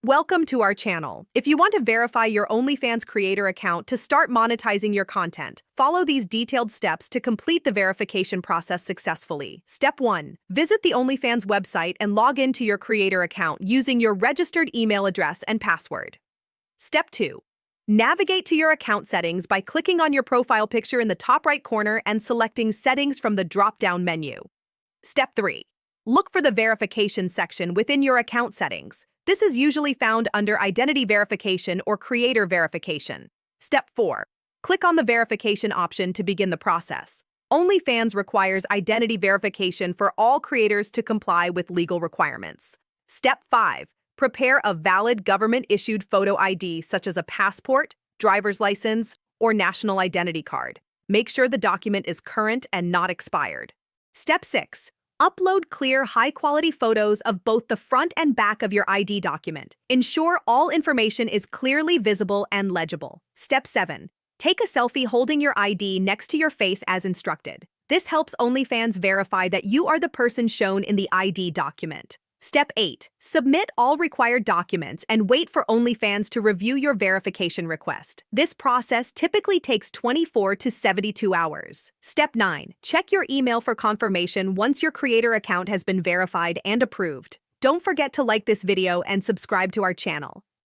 Welcome to our channel. If you want to verify your OnlyFans creator account to start monetizing your content, follow these detailed steps to complete the verification process successfully. Step 1. Visit the OnlyFans website and log into your creator account using your registered email address and password. Step 2. Navigate to your account settings by clicking on your profile picture in the top right corner and selecting Settings from the drop-down menu. Step 3. Look for the verification section within your account settings. This is usually found under Identity Verification or Creator Verification. Step 4. Click on the verification option to begin the process. OnlyFans requires identity verification for all creators to comply with legal requirements. Step 5. Prepare a valid government-issued photo ID such as a passport, driver's license, or national identity card. Make sure the document is current and not expired. Step 6. Upload clear, high-quality photos of both the front and back of your ID document. Ensure all information is clearly visible and legible. Step 7. Take a selfie holding your ID next to your face as instructed. This helps OnlyFans verify that you are the person shown in the ID document. Step 8. Submit all required documents and wait for OnlyFans to review your verification request. This process typically takes 24 to 72 hours. Step 9. Check your email for confirmation once your creator account has been verified and approved. Don't forget to like this video and subscribe to our channel.